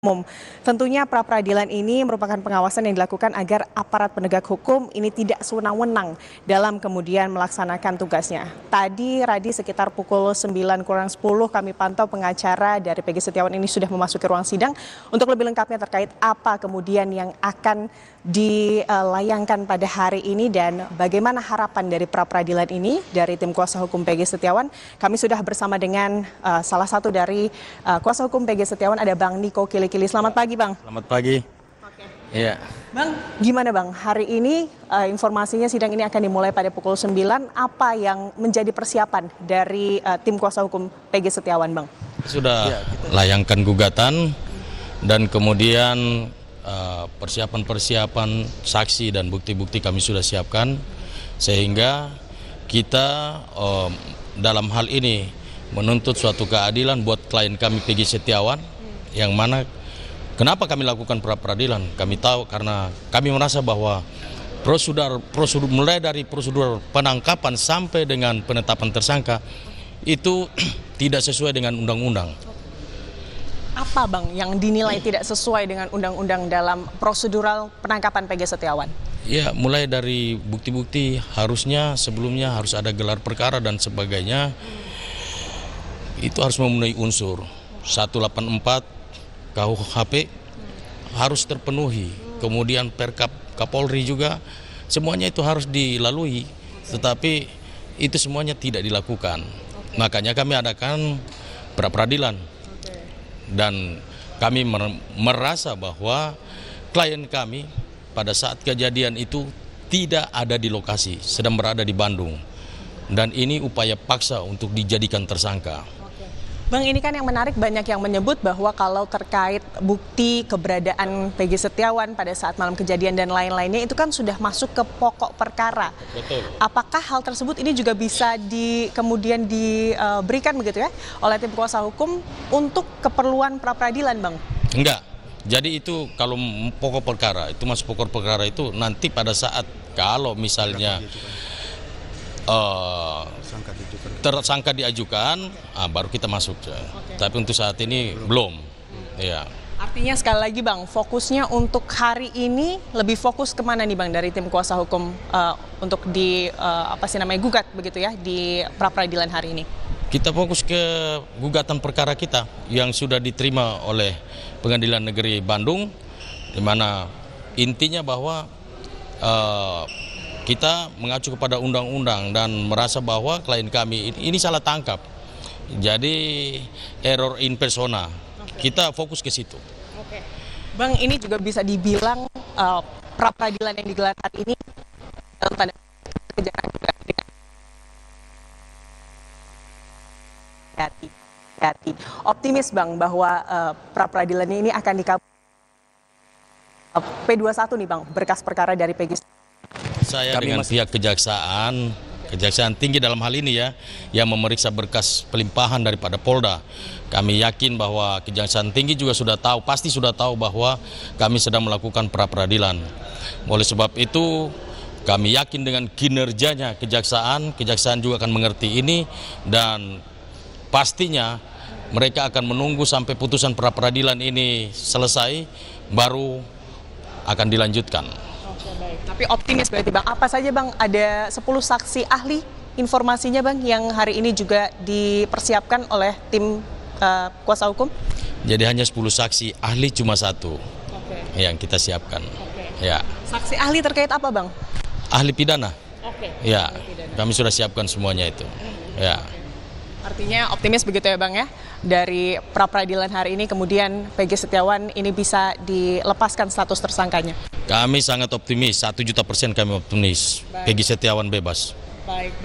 Umum. Tentunya pra-peradilan ini merupakan pengawasan yang dilakukan agar aparat penegak hukum ini tidak sewenang-wenang dalam kemudian melaksanakan tugasnya. Tadi Radi sekitar pukul 9:10 kami pantau pengacara dari Peggy Setiawan ini sudah memasuki ruang sidang untuk lebih lengkapnya terkait apa kemudian yang akan dilayangkan pada hari ini dan bagaimana harapan dari pra-peradilan ini dari tim kuasa hukum Peggy Setiawan. Kami sudah bersama dengan salah satu dari kuasa hukum Peggy Setiawan, ada Bang Niko Kilikili. Selamat pagi, Bang. Selamat pagi. Oke. Iya. Bang, gimana Bang? Hari ini informasinya sidang ini akan dimulai pada pukul 9. Apa yang menjadi persiapan dari tim kuasa hukum Peggy Setiawan, Bang? Sudah layangkan gugatan dan kemudian persiapan-persiapan saksi dan bukti-bukti kami sudah siapkan sehingga kita dalam hal ini menuntut suatu keadilan buat klien kami Peggy Setiawan yang mana kenapa kami lakukan pra-peradilan? Kami tahu karena kami merasa bahwa prosedur mulai dari prosedur penangkapan sampai dengan penetapan tersangka itu tidak sesuai dengan undang-undang. Apa Bang yang dinilai tidak sesuai dengan undang-undang dalam prosedural penangkapan Peggy Setiawan? Ya, mulai dari bukti-bukti harusnya sebelumnya harus ada gelar perkara dan sebagainya. Itu harus memenuhi unsur 184 KUHP harus terpenuhi. Kemudian Perkap Kapolri juga semuanya itu harus dilalui. Tetapi itu semuanya tidak dilakukan. Makanya kami adakan pra-peradilan. Dan kami merasa bahwa klien kami pada saat kejadian itu tidak ada di lokasi, sedang berada di Bandung. Dan ini upaya paksa untuk dijadikan tersangka. Bang, ini kan yang menarik, banyak yang menyebut bahwa kalau terkait bukti keberadaan Peggy Setiawan pada saat malam kejadian dan lain-lainnya itu kan sudah masuk ke pokok perkara. Betul. Apakah hal tersebut ini juga bisa kemudian diberikan begitu ya oleh tim kuasa hukum untuk keperluan pra-peradilan, Bang? Enggak. Jadi itu kalau pokok perkara, itu masuk pokok perkara itu nanti pada saat kalau misalnya tersangka diajukan, baru kita masuk. Tapi untuk saat ini belum. Ya. Artinya sekali lagi Bang, fokusnya untuk hari ini lebih fokus kemana nih Bang dari tim kuasa hukum untuk gugat begitu ya di pra-peradilan hari ini? Kita fokus ke gugatan perkara kita yang sudah diterima oleh Pengadilan Negeri Bandung, di mana intinya bahwa kita mengacu kepada undang-undang dan merasa bahwa klien kami ini salah tangkap. Jadi error in persona. Kita fokus ke situ. Oke. Bang, ini juga bisa dibilang pra-peradilan yang digelar hari ini dalam tanda kejadian juga dengan hati. Optimis Bang bahwa pra-peradilan ini akan dikabulkan P21 nih Bang, berkas perkara dari Peggy. Saya dengan pihak Kejaksaan Tinggi dalam hal ini ya, yang memeriksa berkas pelimpahan daripada Polda. Kami yakin bahwa Kejaksaan Tinggi juga sudah tahu, pasti sudah tahu bahwa kami sedang melakukan pra-peradilan. Oleh sebab itu, kami yakin dengan kinerjanya Kejaksaan juga akan mengerti ini dan pastinya mereka akan menunggu sampai putusan pra-peradilan ini selesai, baru akan dilanjutkan. Tapi optimis berarti Bang. Apa saja Bang? Ada 10 saksi ahli informasinya Bang yang hari ini juga dipersiapkan oleh tim kuasa hukum? Jadi hanya 10 saksi ahli, cuma 1 yang kita siapkan. Ya. Saksi ahli terkait apa Bang? Ahli pidana. Ya, kami sudah siapkan semuanya itu. Ya. Artinya optimis begitu ya Bang ya, dari pra-peradilan hari ini kemudian Peggy Setiawan ini bisa dilepaskan status tersangkanya. Kami sangat optimis, 1.000.000% kami optimis. Peggy Setiawan bebas. Baik.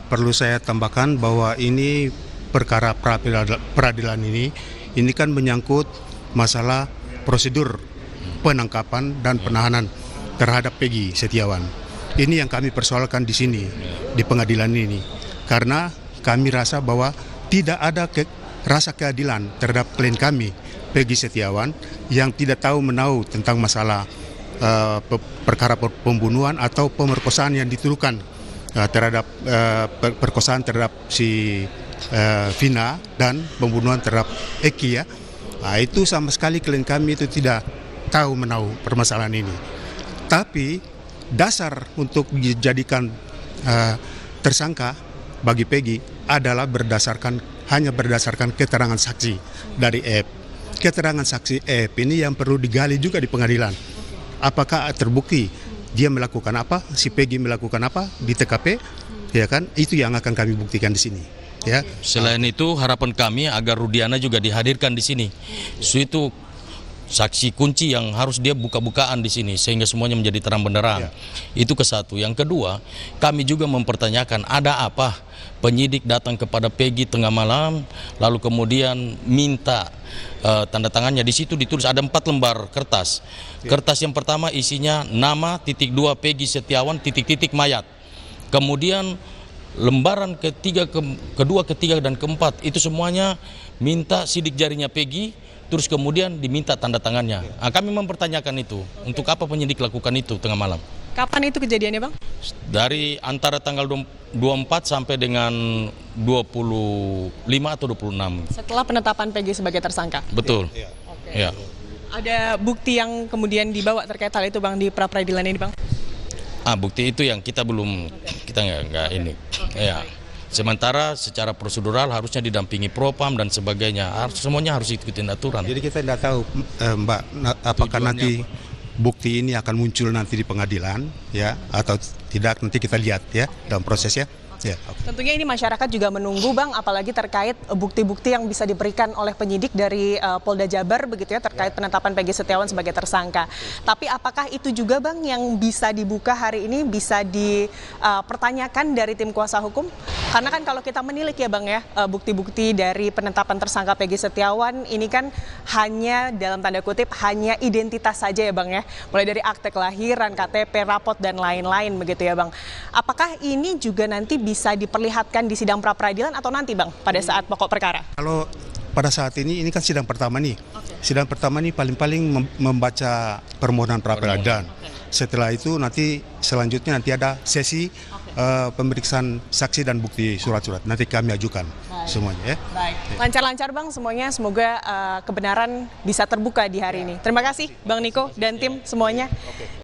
Perlu saya tambahkan bahwa ini perkara peradilan ini kan menyangkut masalah prosedur penangkapan dan penahanan terhadap Peggy Setiawan. Ini yang kami persoalkan di sini, di pengadilan ini. Karena kami rasa bahwa tidak ada rasa keadilan terhadap klien kami, Peggy Setiawan, yang tidak tahu menahu tentang masalah perkara pembunuhan atau pemerkosaan yang dituduhkan terhadap perkosaan terhadap si Vina dan pembunuhan terhadap Eki ya. Nah, itu sama sekali klien kami itu tidak tahu menahu permasalahan ini. Tapi dasar untuk dijadikan tersangka bagi Peggy adalah hanya berdasarkan keterangan saksi dari Ep. Keterangan saksi Ep ini yang perlu digali juga di pengadilan. Apakah terbukti dia melakukan apa, si Peggy melakukan apa di TKP, ya kan? Itu yang akan kami buktikan di sini. Ya. Selain itu harapan kami agar Rudiana juga dihadirkan di sini. Itu saksi kunci yang harus dia buka-bukaan di sini sehingga semuanya menjadi terang benderang. Itu ke satu. Yang kedua, kami juga mempertanyakan ada apa penyidik datang kepada Peggy tengah malam lalu kemudian minta tanda tangannya. Di situ ditulis ada 4 lembar kertas. Kertas yang pertama isinya nama _2 Peggy Setiawan __ mayat. Kemudian lembaran kedua, ketiga, dan keempat itu semuanya minta sidik jarinya Peggy, terus kemudian diminta tanda tangannya. Nah, kami mempertanyakan itu, untuk apa penyidik lakukan itu tengah malam? Kapan itu kejadiannya, Bang? Dari antara tanggal 24 sampai dengan 25 atau 26. Setelah penetapan Peggy sebagai tersangka? Betul. Oke. Ya. Ada bukti yang kemudian dibawa terkait hal itu, Bang, di pra-peradilan ini, Bang? Bukti itu yang kita belum, kita nggak ini. Ya. Sementara secara prosedural harusnya didampingi propam dan sebagainya. Semuanya harus ikutin aturan. Jadi kita tidak tahu, Mbak, apakah nanti bukti ini akan muncul nanti di pengadilan, ya, atau tidak, nanti kita lihat ya dalam prosesnya. Ya, Tentunya ini masyarakat juga menunggu, Bang, apalagi terkait bukti-bukti yang bisa diberikan oleh penyidik dari Polda Jabar begitu ya terkait penetapan Peggy Setiawan sebagai tersangka. Tapi apakah itu juga, Bang, yang bisa dibuka hari ini, bisa dipertanyakan dari tim kuasa hukum? Karena kan kalau kita menilik ya, Bang, ya, bukti-bukti dari penetapan tersangka Peggy Setiawan ini kan hanya dalam tanda kutip hanya identitas saja ya, Bang, ya. Mulai dari akte kelahiran, KTP, rapot dan lain-lain begitu ya, Bang. Apakah ini juga nanti bisa diperlihatkan di sidang pra-peradilan atau nanti, Bang, pada saat pokok perkara? Kalau pada saat ini kan sidang pertama nih. Sidang pertama nih paling-paling membaca permohonan pra-peradilan. Setelah itu nanti selanjutnya nanti ada sesi pemeriksaan saksi dan bukti surat-surat. Nanti kami ajukan semuanya ya. Baik. Lancar-lancar, Bang, semuanya. Semoga kebenaran bisa terbuka di hari ini. Terima kasih, Bang Niko dan tim semuanya.